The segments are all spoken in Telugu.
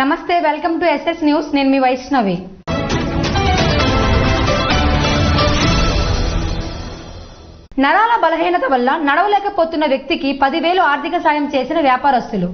నమస్తే, వెల్కమ్ టు ఎస్ఎస్ న్యూస్. నేను మీ వైష్ణవి. నరాల బలహీనత వల్ల నడవలేకపోతున్న వ్యక్తికి 10,000 ఆర్థిక సాయం చేసిన వ్యాపారస్తులు.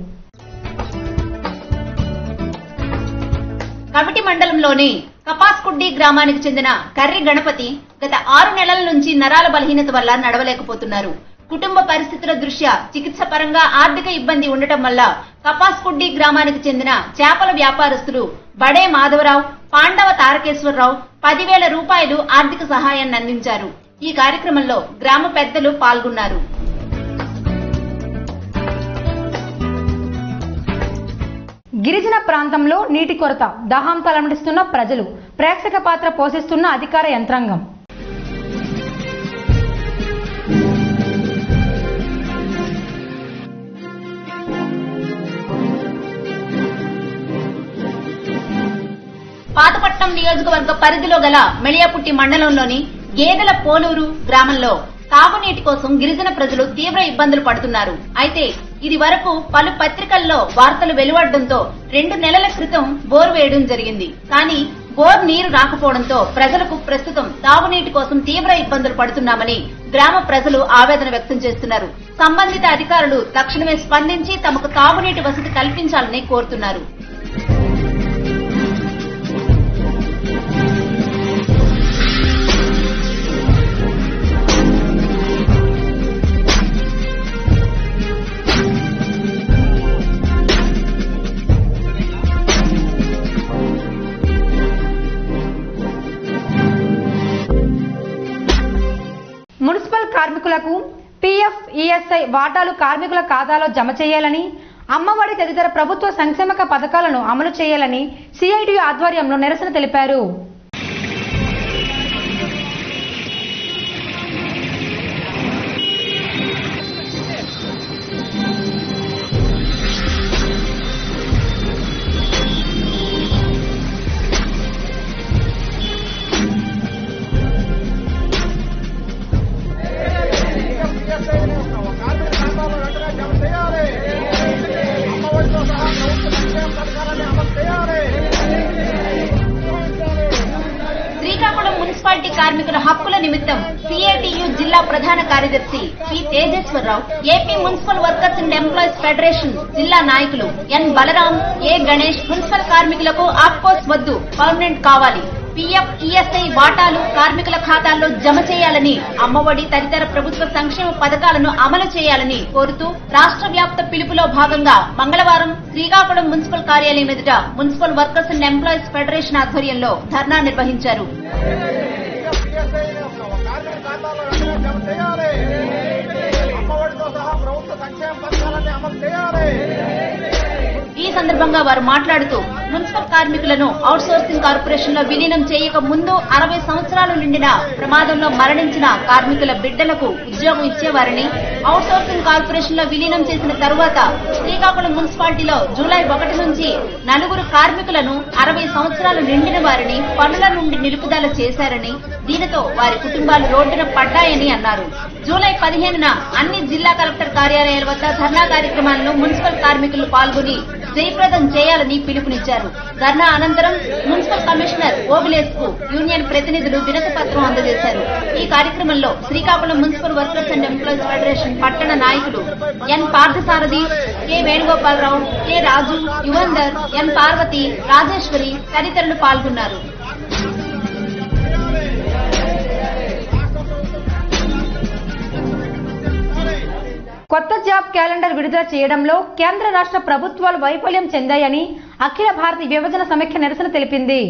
కమిటీ మండలంలోని కపాస్కుడ్డి గ్రామానికి చెందిన కర్రి గణపతి గత 6 నెలల నుంచి నరాల బలహీనత వల్ల నడవలేకపోతున్నారు. కుటుంబ పరిస్థితుల దృష్ట్యా చికిత్స పరంగా ఆర్థిక ఇబ్బంది ఉండటం వల్ల కపాస్కుడ్డి గ్రామానికి చెందిన చేపల వ్యాపారస్తులు బడే మాధవరావు, పాండవ తారకేశ్వరరావు 10,000 రూపాయలు ఆర్థిక సహాయాన్ని అందించారు. ఈ కార్యక్రమంలో గ్రామ పెద్దలు పాల్గొన్నారు. గిరిజన ప్రాంతంలో నీటి కొరత, దాహం తలమటిస్తున్న ప్రజలు, ప్రేక్షక పాత్ర పోషిస్తున్న అధికార యంత్రాంగం. పాతపట్నం నియోజకవర్గ పరిధిలో గల మెళియాపుట్టి మండలంలోని గేదెల పోలూరు గ్రామంలో తాగునీటి కోసం గిరిజన ప్రజలు తీవ్ర ఇబ్బందులు పడుతున్నారు. అయితే ఇది వరకు పలు పత్రికల్లో వార్తలు వెలువడడంతో 2 నెలల క్రితం బోరు వేయడం జరిగింది. కానీ బోర్ నీరు రాకపోవడంతో ప్రజలకు ప్రస్తుతం తాగునీటి కోసం తీవ్ర ఇబ్బందులు పడుతున్నామని గ్రామ ప్రజలు ఆవేదన వ్యక్తం చేస్తున్నారు. సంబంధిత అధికారులు తక్షణమే స్పందించి తమకు తాగునీటి వసతి కల్పించాలని కోరుతున్నారు. మున్సిపల్ కార్మికులకు పీఎఫ్, ఈఎస్ఐ వాటాలు కార్మికుల ఖాతాలో జమ చేయాలని, అమ్మఒడి తదితర ప్రభుత్వ సంక్షేమ పథకాలను అమలు చేయాలని సిఐటియు ఆధ్వర్యంలో నిరసన తెలిపారు. శ్రీకాకుళం మున్సిపాలిటీ కార్మికుల హక్కుల నిమిత్తం సిఐటియు జిల్లా ప్రధాన కార్యదర్శి P Tejeswara Rao, AP municipal workers and employees federation జిల్లా నాయకులు ఎన్ బలరాం, ఏ గణేష్ మున్సిపల్ కార్మికులకు ఆఫ్కోర్స్ వద్దు, పర్మనెంట్ కావాలి, పీఎఫ్, ఈఎస్ఐ వాటాలు కార్మికుల ఖాతాల్లో జమ చేయాలని, అమ్మఒడి తదితర ప్రభుత్వ సంక్షేమ పథకాలను అమలు చేయాలని కోరుతూ రాష్ట్ర వ్యాప్త పిలుపులో భాగంగా మంగళవారం శ్రీకాకుళం మున్సిపల్ కార్యాలయం ఎదుట municipal workers and employees federation ఆధ్వర్యంలో ధర్నా నిర్వహించారు. ఈ సందర్భంగా వారు మాట్లాడుతూ మున్సిపల్ కార్మికులను అవుట్ సోర్సింగ్ కార్పొరేషన్ లో విలీనం చేయక ముందు 60 సంవత్సరాలు నిండిన ప్రమాదంలో మరణించిన కార్మికుల బిడ్డలకు ఉద్యోగం ఇచ్చేవారని, అవుట్ సోర్సింగ్ కార్పొరేషన్ లో విలీనం చేసిన తరువాత శ్రీకాకుళం మున్సిపాలిటీలో జూలై 1 నుంచి 4 కార్మికులను 60 సంవత్సరాలు నిండిన వారిని పనుల నుండి నిలుపుదల చేశారని, దీనితో వారి కుటుంబాలు రోడ్డున పడ్డాయని అన్నారు. జూలై 15న అన్ని జిల్లా కలెక్టర్ కార్యాలయాల వద్ద ధర్నా కార్యక్రమాలను మున్సిపల్ కార్మికులు పాల్గొని జయప్రదం చేయాలని పిలుపునిచ్చారు. ధర్నా అనంతరం మున్సిపల్ కమిషనర్ ఓబిలేస్ కు యూనియన్ ప్రతినిధులు వినతి పత్రం అందజేశారు. ఈ కార్యక్రమంలో Srikakulam municipal workers and employees federation పట్టణ నాయకులు ఎన్ పార్థసారథి, కె వేణుగోపాలరావు, కె రాజు, యువందర్, ఎన్ పార్వతి, రాజేశ్వరి తదితరులు పాల్గొన్నారు. కొత్త జాబ్ క్యాలెండర్ విడుదల చేయడంలో కేంద్ర రాష్ట్ర ప్రభుత్వాలు వైఫల్యం చెందాయని అఖిల భారత విభజన సమైక్య నిరసన తెలిపింది.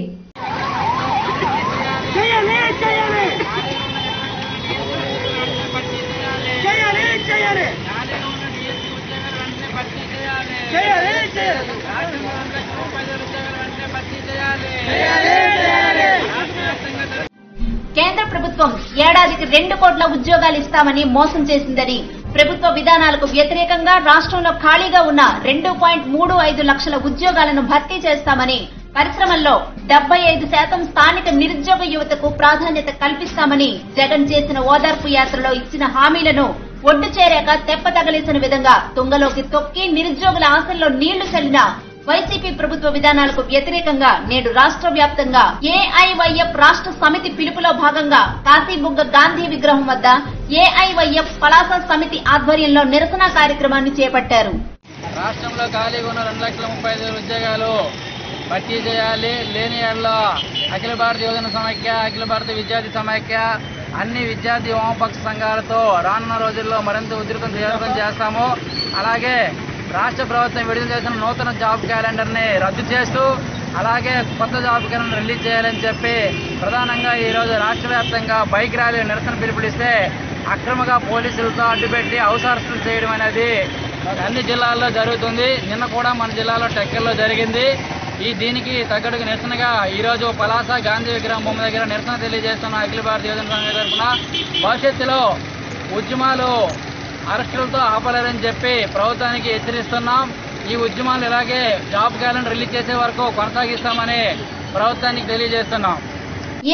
కేంద్ర ప్రభుత్వం ఏడాదికి 2 కోట్ల ఉద్యోగాలు ఇస్తామని మోసం చేసిందని, ప్రభుత్వ విధానాలకు వ్యతిరేకంగా రాష్ట్రంలో ఖాళీగా ఉన్న 2.35 లక్షల ఉద్యోగాలను భర్తీ చేస్తామని, పరిశ్రమల్లో 75% స్థానిక నిరుద్యోగ యువతకు ప్రాధాన్యత కల్పిస్తామని జగన్ చేసిన ఓదార్పు యాత్రలో ఇచ్చిన హామీలను ఒడ్డు చేరాక తెప్ప తగలేసిన విధంగా తుంగలోకి తొక్కి నిరుద్యోగుల ఆశల్లో నీళ్లు చల్లిన వైసీపీ ప్రభుత్వ విధానాలకు వ్యతిరేకంగా నేడు రాష్ట్ర వ్యాప్తంగా ఏఐవైఎఫ్ రాష్ట్ర సమితి పిలుపులో భాగంగా కాశీబుగ్గ గాంధీ విగ్రహం వద్ద ఏఐవైఎఫ్ పలాస సమితి ఆధ్వర్యంలో నిరసన కార్యక్రమాన్ని చేపట్టారు. రాష్ట్రంలో ఖాళీగా ఉన్న 2,35,000 ఉద్యోగాలు భర్తీ చేయాలి. లేని ఏళ్ల అఖిల భారత యువజన సమైక్య, అఖిల భారత విద్యార్థి సమైక్య, అన్ని విద్యార్థి వామపక్ష సంఘాలతో రానున్న రోజుల్లో మరింత ఉధృతం చేస్తాము. అలాగే రాష్ట్ర ప్రభుత్వం విడుదల చేసిన నూతన జాబ్ క్యాలెండర్ ని రద్దు చేస్తూ అలాగే కొత్త జాబ్ క్యాలెండర్ రిలీజ్ చేయాలని చెప్పి ప్రధానంగా ఈ రోజు రాష్ట్ర వ్యాప్తంగా బైక్ ర్యాలీ నిరసన పిలుపునిస్తే అక్రమంగా పోలీసులతో అడ్డుపెట్టి హౌస్ అరెస్టులు చేయడం అనేది అన్ని జిల్లాల్లో జరుగుతుంది. నిన్న కూడా మన జిల్లాలో టెక్కల్లో జరిగింది. దీనికి తగ్గట్టుగా నిరసనగా ఈ రోజు పలాస గాంధీ విగ్రహం బొమ్మ దగ్గర నిరసన తెలియజేస్తున్న అఖిల భారత యువజన సంఘం తరఫున భవిష్యత్తులో ఉద్యమాలు అరెస్టులతో ఆపలేరని చెప్పి ప్రభుత్వానికి హెచ్చరిస్తున్నాం. ఈ ఉద్యమాలు ఇలాగే జాబ్ క్యాలెండర్ రిలీజ్ చేసే వరకు కొనసాగిస్తామని ప్రభుత్వానికి తెలియజేస్తున్నాం.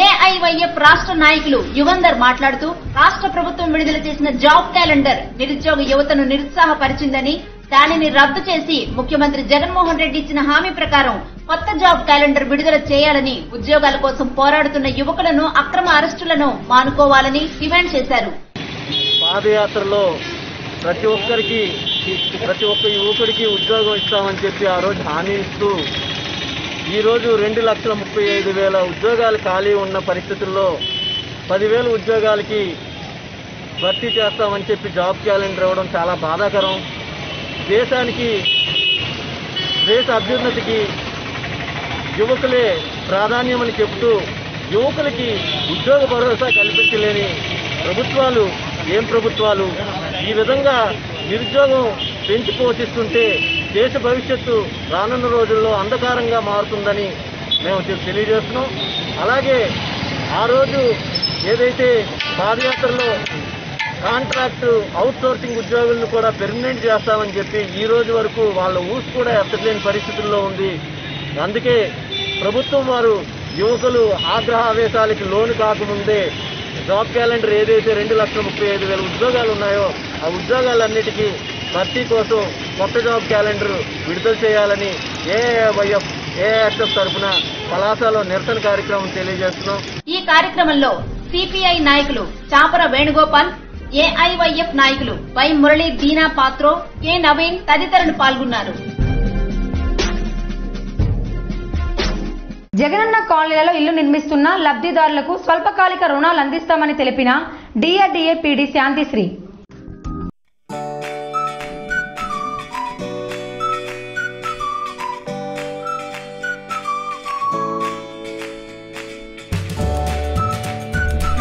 ఏఐవైఎఫ్ రాష్ట్ర నాయకులు యుగంధర్ మాట్లాడుతూ రాష్ట్ర ప్రభుత్వం విడుదల చేసిన జాబ్ క్యాలెండర్ నిరుద్యోగ యువతను నిరుత్సాహపరిచిందని, దానిని రద్దు చేసి ముఖ్యమంత్రి జగన్మోహన్ రెడ్డి ఇచ్చిన హామీ ప్రకారం కొత్త జాబ్ క్యాలెండర్ విడుదల చేయాలని, ఉద్యోగాల కోసం పోరాడుతున్న యువకులను అక్రమ అరెస్టులను మానుకోవాలని డిమాండ్ చేశారు. పాదయాత్రలో ప్రతి ఒక్క యువకుడికి ఉద్యోగం ఇస్తామని చెప్పి ఆ రోజు హామీ ఇస్తూ ఈ రోజు 2,35,000 ఉద్యోగాలు ఖాళీ ఉన్న పరిస్థితుల్లో 10,000 ఉద్యోగాలకి భర్తీ చేస్తామని చెప్పి జాబ్ క్యాలెండర్ ఇవ్వడం చాలా బాధాకరం. దేశ అభ్యున్నతికి యువకులే ప్రాధాన్యమని చెబుతూ యువకులకి ఉద్యోగ భరోసా కల్పించలేని ప్రభుత్వాలు ఏం ప్రభుత్వాలు? ఈ విధంగా నిరుద్యోగం పెంచి పోషిస్తుంటే దేశ భవిష్యత్తు రానున్న రోజుల్లో అంధకారంగా మారుతుందని మేము తెలియజేస్తున్నాం. అలాగే ఆ రోజు ఏదైతే పాదయాత్రలో కాంట్రాక్టు అవుట్ సోర్సింగ్ ఉద్యోగులను కూడా పెర్మనెంట్ చేస్తామని చెప్పి ఈ రోజు వరకు వాళ్ళ ఊసు కూడా ఎత్తలేని పరిస్థితుల్లో ఉంది. అందుకే ప్రభుత్వం వారు యువకులు ఆగ్రహావేశాలకి లోను కాకముందే జాబ్ క్యాలెండర్ ఏదైతే 2,35,000 ఉద్యోగాలు ఉన్నాయో ఆ ఉద్యోగాలన్నిటికీ భర్తీ కోసం కొత్త జాబ్ క్యాలెండర్ విడుదల చేయాలని ఏఐఎఫ్ తరఫున పలాసలో నిరసన కార్యక్రమం తెలియజేస్తున్నాం. ఈ కార్యక్రమంలో సిపిఐ నాయకులు చాపర వేణుగోపాల్, ఏఐవైఎఫ్ నాయకులు వై మురళీ, దీనా పాత్రో, కె నవీన్ తదితరులు పాల్గొన్నారు. జగనన్న కాలనీలలో ఇల్లు నిర్మిస్తున్న లబ్ధిదారులకు స్వల్పకాలిక రుణాలు అందిస్తామని తెలిపిన డిఆర్డీఏ పీడీ శాంతిశ్రీ.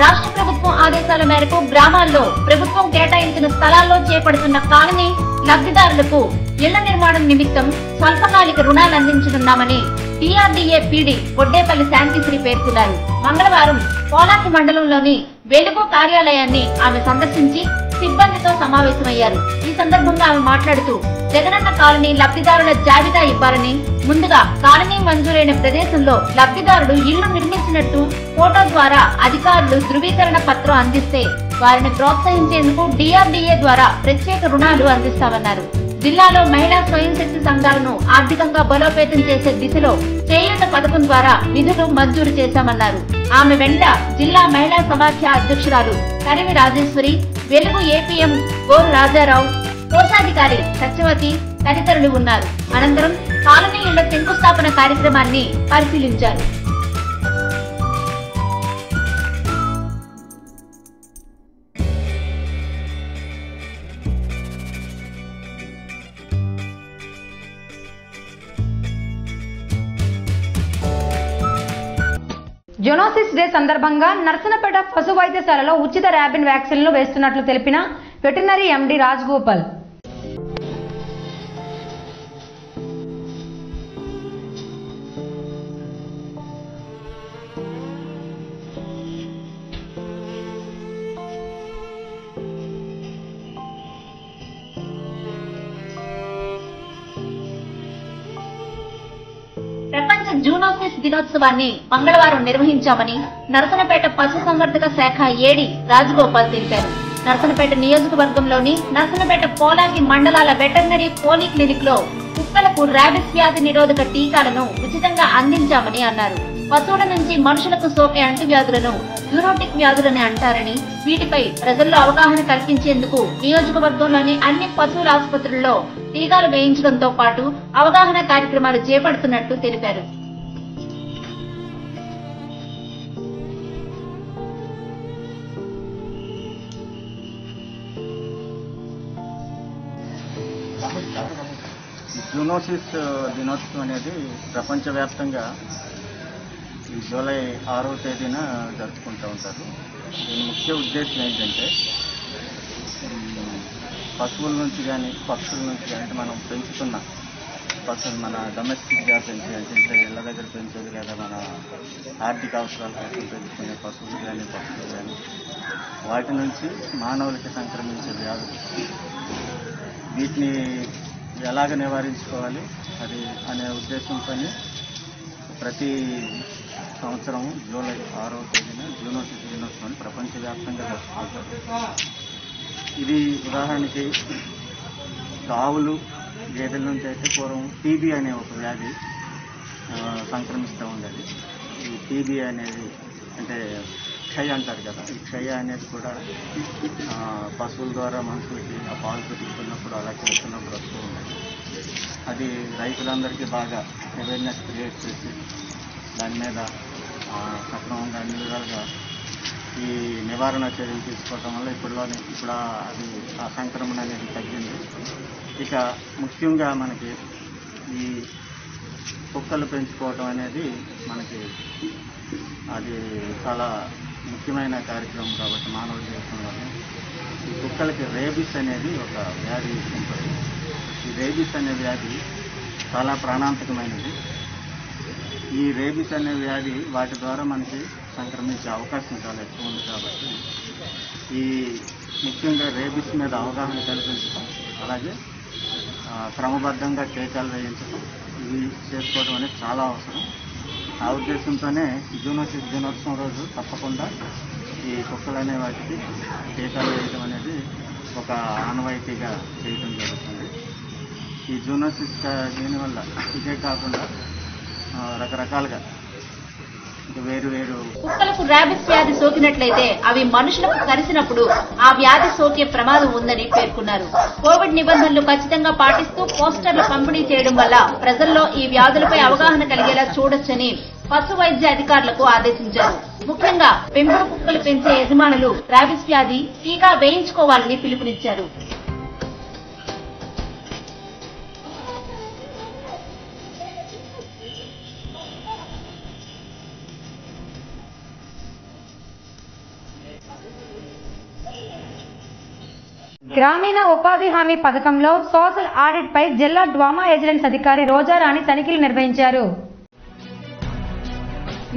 రాష్ట్ర ప్రభుత్వం ఆదేశాల మేరకు గ్రామాల్లో ప్రభుత్వం కేటాయించిన స్థలాల్లో చేపడుతున్న కాలనీ లబ్ధిదారులకు ఇళ్ల నిర్మాణం నిమిత్తం స్వల్పకాలిక రుణాలు అందించనున్నామని డిఆర్డీఏ పీడీ బొడ్డేపల్లి శాంతిశ్రీ పేర్కొన్నారు. మంగళవారం పోలాకి మండలంలోని వెలుగు కార్యాలయాన్ని ఆమె సందర్శించి సిబ్బందితో సమావేశమయ్యారు. ఈ సందర్భంగా ఆమె మాట్లాడుతూ జగనన్న కాలనీ లబ్ధిదారుల జాబితా ఇవ్వాలని, ముందుగా కాలనీ మంజూరైన ప్రదేశంలో లబ్ధిదారుడు ఇళ్లు నిర్మించినట్టు ఫోటో ద్వారా అధికారులు ధృవీకరణ పత్రం అందిస్తే వారిని ప్రోత్సహించేందుకు డిఆర్డీఏ ద్వారా ప్రత్యేక రుణాలు అందిస్తామన్నారు. జిల్లాలో మహిళా స్వయం శక్తి సంఘాలను ఆర్థికంగా బలోపేతం చేసే దిశలో చేయూత పథకం ద్వారా నిధులు మంజూరు చేశామన్నారు. ఆమె వెంట జిల్లా మహిళా సమాఖ్య అధ్యక్షురాలు కరివి రాజేశ్వరి, వెలుగు ఏపీఎం గోరు రాజారావు, కోశాధికారి సత్యవతి తదితరులు ఉన్నారు. అనంతరం కాలనీ ఇళ్ల శంకుస్థాపన కార్యక్రమాన్ని పరిశీలించారు. జోనోసిస్ డే సందర్భంగా నర్సనపేట పశు వైద్యశాలలో ఉచిత ర్యాబిన్ వ్యాక్సిన్లు వేస్తున్నట్లు తెలిపిన వెటర్నరీ ఎండీ రాజగోపాల్. ప్రపంచ జూనోసిస్ దినోత్సవాన్ని మంగళవారం నిర్వహించామని నరసనపేట పశు సంవర్ధక శాఖ ఏడీ రాజగోపాల్ తెలిపారు. నరసనపేట నియోజకవర్గంలోని నరసనపేట పోలాకి మండలాల వెటర్నరీ పోలీ క్లినిక్ లో కుక్కలకు ర్యాబిస్ వ్యాధి నిరోధక టీకాలను ఉచితంగా అందించామని అన్నారు. పశువుల నుంచి మనుషులకు సోకే అంటువ్యాధులను యూరోటిక్ వ్యాధులని అంటారని, వీటిపై ప్రజల్లో అవగాహన కల్పించేందుకు నియోజకవర్గంలోని అన్ని పశువుల ఆసుపత్రుల్లో టీకాలు వేయించడంతో పాటు అవగాహన కార్యక్రమాలు చేపడుతున్నట్టు తెలిపారు. జూనోసిస్ దినోత్సవం అనేది ప్రపంచవ్యాప్తంగా ఈ జూలై 6వ తేదీన జరుపుకుంటూ ఉంటారు. దీని ముఖ్య ఉద్దేశం ఏంటంటే పశువుల నుంచి కానీ పక్షుల నుంచి కానీ అంటే మనం పెంచుతున్న పశువులు మన డొమెస్టిక్గా పెంచే ఇళ్ళ దగ్గర పెంచేది లేదా మన ఆర్థిక అవసరాల కోసం పెంచుకునే పశువులు కానీ పక్షులు కానీ వాటి నుంచి మానవులకి సంక్రమించే వ్యాధులు వీటిని ఎలాగ నివారించుకోవాలి అది అనే ఉద్దేశంతో ప్రతి సంవత్సరం జూలై 6వ తేదీన జూనోసిస్ దినోత్సవాన్ని ప్రపంచవ్యాప్తంగా జరుపుకుంటారు. ఇది ఉదాహరణకి ఆవులు గేదెల నుంచి అయితే పూర్వం టీబీ అనే ఒక వ్యాధి సంక్రమిస్తూ ఉండేది. ఈ టీబీ అనేది అంటే క్షయ అంటారు కదా, ఈ క్షయ అనేది కూడా పశువుల ద్వారా మనుషులకి ఆ పాలు పెట్టుకున్నప్పుడు అలా చేస్తున్నప్పుడు వస్తూ ఉండేది. అది రైతులందరికీ బాగా అవేర్నెస్ క్రియేట్ చేసి దాని మీద సక్రమంగా అన్ని విధాలుగా ఈ నివారణ చర్యలు తీసుకోవడం వల్ల ఇప్పుడు అది ఆ సంక్రమణ అనేది తగ్గింది. ఇక ముఖ్యంగా మనకి ఈ కుక్కలు పెంచుకోవటం అనేది మనకి అది చాలా ముఖ్యమైన కార్యక్రమం కాబట్టి మానవ జీవితంలో ఈ కుక్కలకి రేబిస్ అనేది ఒక వ్యాధి ఉంటుంది. ఈ రేబిస్ అనే వ్యాధి చాలా ప్రాణాంతకమైనది. ఈ రేబిస్ అనే వ్యాధి వాటి ద్వారా మనకి సంక్రమించే అవకాశం చాలా ఎక్కువ ఉంది కాబట్టి ఈ ముఖ్యంగా రేబిస్ మీద అవగాహన కల్పించడం అలాగే క్రమబద్ధంగా టీకాలు వేయించడం ఇవి చేసుకోవడం అనేది చాలా అవసరం. ఆ ఉద్దేశంతోనే జూనోసిస్ దినోత్సవం రోజు తప్పకుండా ఈ కుక్కలు అనే వాటికి టీకాలు వేయడం అనేది ఒక ఆనవాయితీగా చేయడం జరుగుతుంది. ఈ జూనోసిస్ దీనివల్ల ఇదే కాకుండా రకరకాలుగా వేరు కుక్కలకు ర్యాబిస్ వ్యాధి సోకినట్లయితే అవి మనుషులకు కరిసినప్పుడు ఆ వ్యాధి సోకే ప్రమాదం ఉందని పేర్కొన్నారు. కోవిడ్ నిబంధనలు ఖచ్చితంగా పాటిస్తూ పోస్టర్లు పంపిణీ చేయడం వల్ల ప్రజల్లో ఈ వ్యాధులపై అవగాహన కలిగేలా చూడొచ్చని పశు వైద్య అధికారులకు ఆదేశించారు. ముఖ్యంగా పెంపుడు కుక్కలు పెంచే యజమానులు ర్యాబిస్ వ్యాధి టీకా వేయించుకోవాలని పిలుపునిచ్చారు. గ్రామీణ ఉపాధి హామీ పథకంలో సోషల్ ఆడిట్ పై జిల్లా డ్వామా ఏజెన్సీ అధికారి రోజారాణి తనిఖీలు నిర్వహించారు.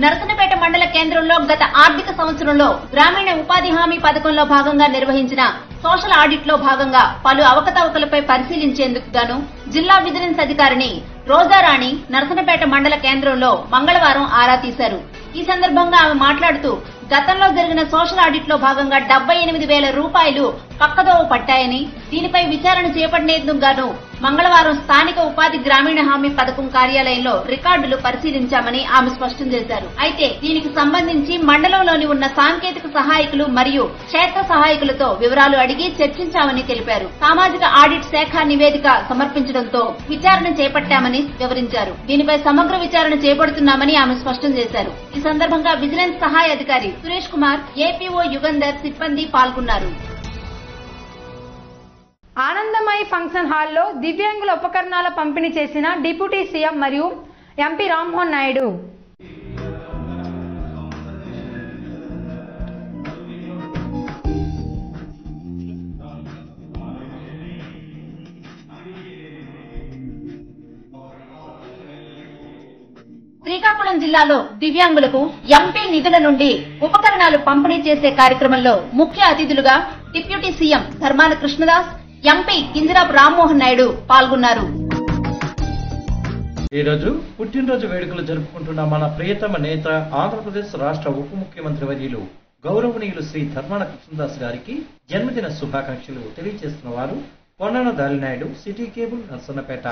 నరసన్నపేట మండల కేంద్రంలో గత ఆర్థిక సంవత్సరంలో గ్రామీణ ఉపాధి హామీ పథకంలో భాగంగా నిర్వహించిన సోషల్ ఆడిట్ లో భాగంగా పలు అవకతవకలపై పరిశీలించేందుకు గాను జిల్లా విజిలెన్స్ అధికారిని రోజారాణి నరసన్నపేట మండల కేంద్రంలో మంగళవారం ఆరా తీశారు. ఈ సందర్భంగా ఆమె మాట్లాడుతూ గతంలో జరిగిన సోషల్ ఆడిట్ లో భాగంగా 78,000 రూపాయలు పక్కదోవ పట్టాయని, దీనిపై విచారణ చేపట్టేందుకు గాను మంగళవారం స్థానిక ఉపాధి గ్రామీణ హామీ పథకం కార్యాలయంలో రికార్డులు పరిశీలించామని ఆమె స్పష్టం చేశారు. అయితే దీనికి సంబంధించి మండలంలోని ఉన్న సాంకేతిక సహాయకులు మరియు క్షేత్ర సహాయకులతో వివరాలు అడిగి చర్చించామని తెలిపారు. సామాజిక ఆడిట్ శాఖ నివేదిక సమర్పించడంతో విచారణ చేపట్టామని వివరించారు. దీనిపై సమగ్ర విచారణ చేపడుతున్నామని ఆమె స్పష్టం చేశారు. ఈ సందర్భంగా విజిలెన్స్ సహాయ అధికారి సురేష్ కుమార్, ఏపీఓ యుగంధర్ సిబ్బంది పాల్గొన్నారు. ఆనందమయి ఫంక్షన్ హాల్లో దివ్యాంగుల ఉపకరణాల పంపిణీ చేసిన డిప్యూటీ సీఎం మరియు ఎంపీ రామ్మోహన్ నాయుడు. శ్రీకాకుళం జిల్లాలో దివ్యాంగులకు ఎంపీ నిధుల నుండి ఉపకరణాలు పంపిణీ చేసే కార్యక్రమంలో ముఖ్య అతిథులుగా deputy CM Dharmana Krishnadas, MP Kinjarapu Rammohan Naidu పాల్గొన్నారు. ఈ రోజు పుట్టినరోజు వేడుకలు జరుపుకుంటున్న మన ప్రియతమ నేత ఆంధ్రప్రదేశ్ రాష్ట్ర ఉప ముఖ్యమంత్రి వర్యులు గౌరవనీయులు శ్రీ ధర్మాన కృష్ణదాస్ గారికి జన్మదిన శుభాకాంక్షలు తెలియజేస్తున్న వారు పొన్నాన దాలినాయుడు, సిటీ కేబుల్, నర్సన్నపేట.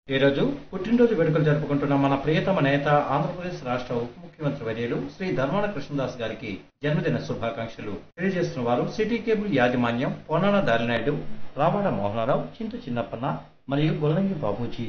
ఈ రోజు పుట్టినరోజు వేడుకలు జరుపుకుంటున్న మన ప్రియతమ నేత ఆంధ్రప్రదేశ్ రాష్ట్ర ఉప ముఖ్యమంత్రి వర్యులు శ్రీ ధర్మాన కృష్ణదాస్ గారికి జన్మదిన శుభాకాంక్షలు తెలియజేస్తున్న వారు సిటీ కేబుల్ యాజమాన్యం పొన్నాల దారినాయుడు, రావాడ మోహనరావు, చింత చిన్నప్పన్న మరియు గొల్లంగి బాబూజీ.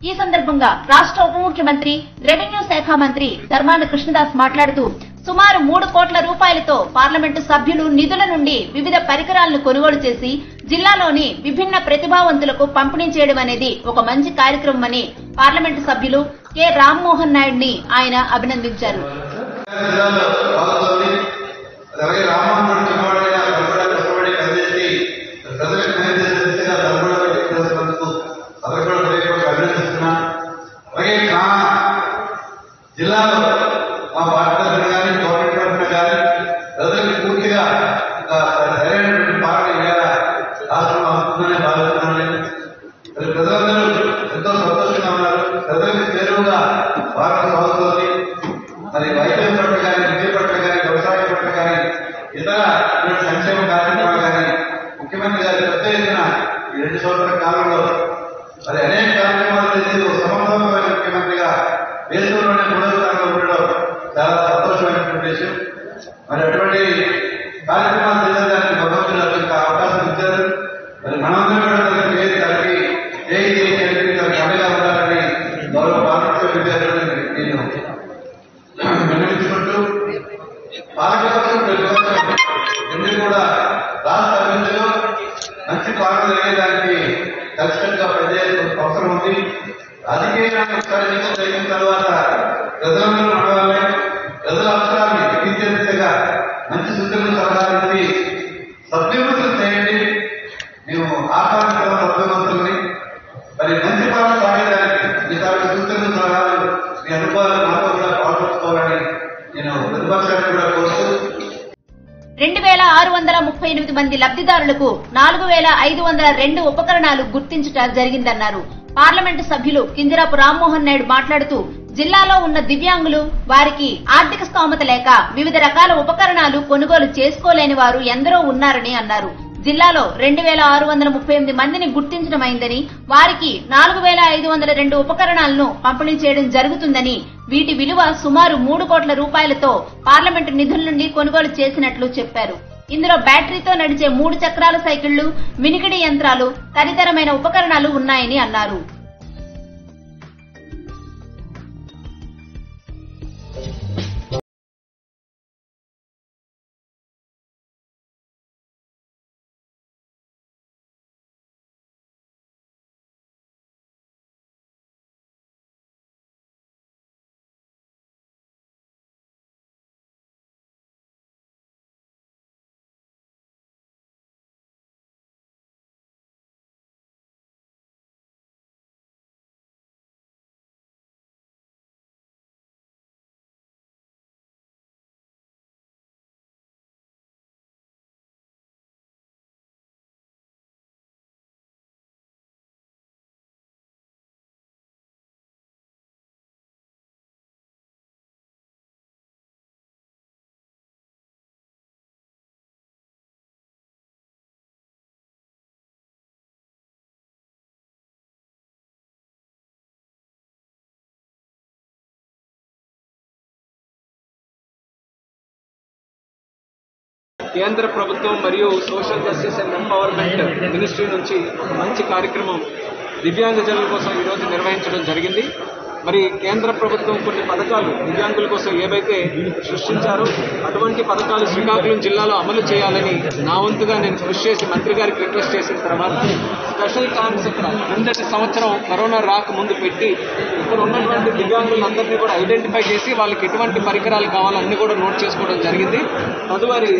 ఈ సందర్భంగా రాష్ట్ర ఉప ముఖ్యమంత్రి, రెవెన్యూ శాఖ మంత్రి ధర్మాన కృష్ణదాస్ మాట్లాడుతూ సుమారు 3 కోట్ల రూపాయలతో పార్లమెంటు సభ్యులు నిధుల నుండి వివిధ పరికరాలను కొనుగోలు చేసి జిల్లాలోని విభిన్న ప్రతిభావంతులకు పంపిణీ చేయడం అనేది ఒక మంచి కార్యక్రమమని పార్లమెంటు సభ్యులు కె రామ్మోహన్ నాయుడిని ఆయన అభినందించారు. జిల్లాలో మా పార్టీ కానీ గవర్నమెంట్ కానీ ప్రజలకు పూర్తిగా సరైనటువంటి పాలన ఇవ్వాలా రాష్ట్రంలో అవుతుందనే భావిస్తున్నాను. ప్రజలందరూ ఎంతో సంతోషంగా ఉన్నారు. ప్రజలకు చేరువుగా వారం సాగుతోంది. మరి వైద్యం పట్ల కానీ, విద్య పట్ల కానీ, వ్యవసాయం పట్ల కానీ, ఇతర సంక్షేమ కార్యక్రమాలు కానీ ముఖ్యమంత్రి గారి పెద్ద ఎత్తున ఈ 2 సంవత్సరాల కాలంలో మరి అనేక కార్యక్రమాలు చేసి సమర్థవంతమైన ముఖ్యమంత్రిగా దేశంలోనే 3వ స్థానంలో ఉండడం చాలా సంతోషమైనటువంటి విషయం. మరి అటువంటి కార్యక్రమాలు చేసేదానికి భగవంతుడు అతనికి అవకాశం ఇచ్చారు. మరి మనందరం కూడా తనకి అండగా ఉండాలని గౌరవ పార్లమెంట్ విద్యార్థులను నేను విన్నవించుకుంటూ పాలకవర్గం ఎందుకు కూడా రాష్ట్ర అభివృద్ధిలో మంచి పాలన జరిగేదానికి ఖచ్చితంగా పనిచేయాల్సిన అవసరం ఉంది. రాజకీయాన్ని ఒకసారి జరిగిన తర్వాత ప్రజలందరూ నడవాలి. ప్రజల అవసరాన్ని తీర్చేదిగా మంచి సూచనలు సలహాలు సభ్యవంతులు చేయండి. మేము ఆహ్వానిస్తాం సభ్యవంతుల్ని. మరి మంచి పాలన సాగేదానికి ఈసారి సూచనలు సలహాలు మీ అనుభవాలు మాతో కూడా పాల్పంచుకోవాలని నేను ప్రతిపక్షాన్ని కూడా కోరుతూ 2638 మంది లబ్ధిదారులకు 4502 ఉపకరణాలు గుర్తించుట జరిగిందన్నారు. పార్లమెంటు సభ్యులు కింజరాపు రామ్మోహన్ నాయుడు మాట్లాడుతూ జిల్లాలో ఉన్న దివ్యాంగులు, వారికి ఆర్థిక స్తోమత లేక వివిధ రకాల ఉపకరణాలు కొనుగోలు చేసుకోలేని వారు ఎందరో ఉన్నారని అన్నారు. జిల్లాలో 2638 మందిని గుర్తించడమైందని, వారికి 4502 ఉపకరణాలను పంపిణీ చేయడం జరుగుతుందని, వీటి విలువ సుమారు 3 కోట్ల రూపాయలతో పార్లమెంటు నిధుల నుండి కొనుగోలు చేసినట్లు చెప్పారు. ఇందులో బ్యాటరీతో నడిచే 3 చక్రాల సైకిళ్లు, వినికిడి యంత్రాలు తదితరమైన ఉపకరణాలు ఉన్నాయని అన్నారు. కేంద్ర ప్రభుత్వం మరియు social justice and empowerment ministry నుంచి మంచి కార్యక్రమం దివ్యాంగజనుల కోసం ఈరోజు నిర్వహించడం జరిగింది. మరి కేంద్ర ప్రభుత్వం కొన్ని పథకాలు దివ్యాంగుల కోసం ఏవైతే సృష్టించారో అటువంటి పథకాలు శ్రీకాకుళం జిల్లాలో అమలు చేయాలని నా వంతుగా నేను కృషి చేసి మంత్రి గారికి రిక్వెస్ట్ చేసిన తర్వాత స్పెషల్ క్యాంప్స్ ఇక్కడ కిందటి సంవత్సరం కరోనా రాకముందు పెట్టి ఇక్కడ ఉన్నటువంటి దివ్యాంగులందరినీ కూడా ఐడెంటిఫై చేసి వాళ్ళకి ఎటువంటి పరికరాలు కావాలన్నీ కూడా నోట్ చేసుకోవడం జరిగింది. తదుపరి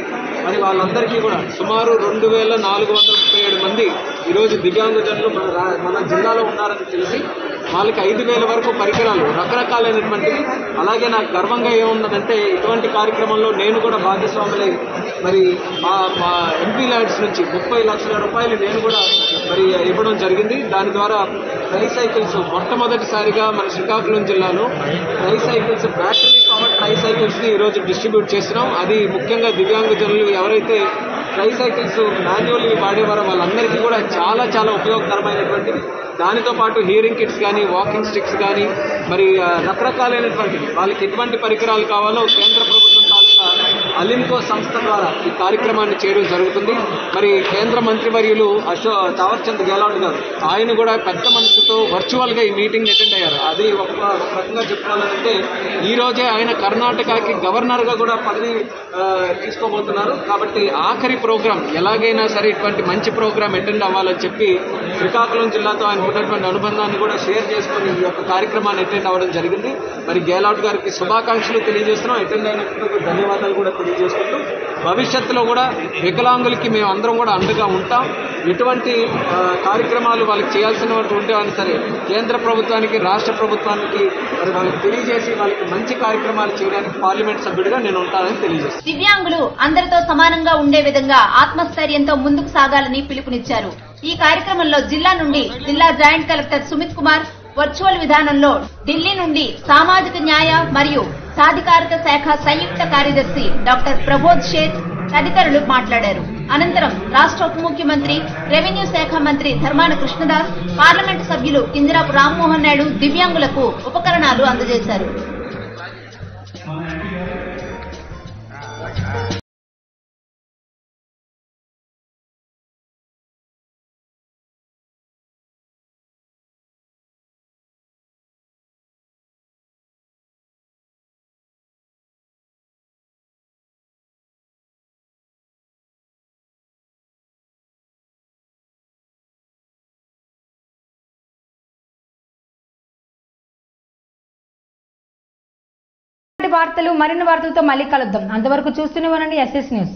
మరి వాళ్ళందరికీ కూడా సుమారు 2437 మంది ఈరోజు దివ్యాంగజనులు మన జిల్లాలో ఉన్నారని తెలిసి వాళ్ళకి 5000 వరకు పరికరాలు రకరకాలైనటువంటివి. అలాగే నాకు గర్వంగా ఏమున్నదంటే ఇటువంటి కార్యక్రమంలో నేను కూడా భాగస్వాములై మరి మా ఎంపీ ల్యాడ్స్ నుంచి 30 లక్షల రూపాయలు నేను కూడా మరి ఇవ్వడం జరిగింది. దాని ద్వారా ట్రైసైకిల్స్ మొట్టమొదటిసారిగా మన శ్రీకాకుళం జిల్లాలో ట్రైసైకిల్స్, బ్యాటరీ పవర్ ట్రైసైకిల్స్ ని ఈరోజు డిస్ట్రిబ్యూట్ చేస్తున్నాం. అది ముఖ్యంగా దివ్యాంగజనులు ఎవరైతే ట్రైసైకిల్స్ మాన్యువల్ వాడేవారో వాళ్ళందరికీ కూడా చాలా చాలా ఉపయోగకరమైనటువంటివి. దానితో పాటు హియరింగ్ కిట్స్ కానీ, వాకింగ్ స్టిక్స్ కానీ, మరి రకరకాలైనటువంటివి వాళ్ళకి ఎటువంటి పరికరాలు కావాలో కేంద్ర ప్రభుత్వం తాలూకా అలింకో సంస్థ ద్వారా ఈ కార్యక్రమాన్ని చేయడం జరుగుతుంది. మరి కేంద్ర మంత్రివర్యులు తావర్చంద్ గెహ్లోట్ గారు ఆయన కూడా పెద్ద మనసుతో వర్చువల్ గా ఈ మీటింగ్ అటెండ్ అయ్యారు. అది ఒక రకంగా చెప్పుకోవాలంటే ఈ రోజే ఆయన కర్ణాటకకి గవర్నర్ గా కూడా పదవి తీసుకోబోతున్నారు. కాబట్టి ఆఖరి ప్రోగ్రాం ఎలాగైనా సరే ఇటువంటి మంచి ప్రోగ్రాం అటెండ్ అవ్వాలని చెప్పి శ్రీకాకుళం జిల్లాతో ఆయన ఉన్నటువంటి అనుబంధాన్ని కూడా షేర్ చేసుకుని ఈ యొక్క కార్యక్రమాన్ని అటెండ్ అవ్వడం జరిగింది. మరి గెహ్లోట్ గారికి శుభాకాంక్షలు తెలియజేస్తున్నాం. అటెండ్ అయినందుకు ధన్యవాదాలు కూడా తెలియజేసుకుంటూ భవిష్యత్తులో కూడా వికలాంగులకి మేము అందరం కూడా అండగా ఉంటాం. ఎటువంటి కార్యక్రమాలు వాళ్ళకి చేయాల్సినటువంటి ఉంటేవని సరే కేంద్ర ప్రభుత్వానికి, రాష్ట్ర ప్రభుత్వానికి మరి వాళ్ళకి తెలియజేసి వాళ్ళకి మంచి కార్యక్రమాలు చేయడానికి పార్లమెంట్ సభ్యుడిగా నేను ఉంటానని తెలియజేస్తాను. దివ్యాంగులు అందరితో సమానంగా ఉండే విధంగా ఆత్మస్థైర్యంతో ముందుకు సాగాలని పిలుపునిచ్చారు. ఈ కార్యక్రమంలో జిల్లా నుండి జిల్లా joint collector Sumit Kumar, virtual విధానంలో ఢిల్లీ నుండి సామాజిక న్యాయ మరియు సాధికారత శాఖ సంయుక్త కార్యదర్శి డాక్టర్ ప్రబోధ్ షేత్ తదితరులు మాట్లాడారు. అనంతరం రాష్ట్ర ఉప ముఖ్యమంత్రి, రెవెన్యూ శాఖ మంత్రి ధర్మాన కృష్ణదాస్, పార్లమెంటు సభ్యులు కింజరాపు రామ్మోహన్ నాయుడు దివ్యాంగులకు ఉపకరణాలు అందజేశారు. వార్తలు మరిన్ని వార్తలతో మళ్ళీ కలుద్దాం. అంతవరకు చూస్తూనే ఉండండి SS న్యూస్.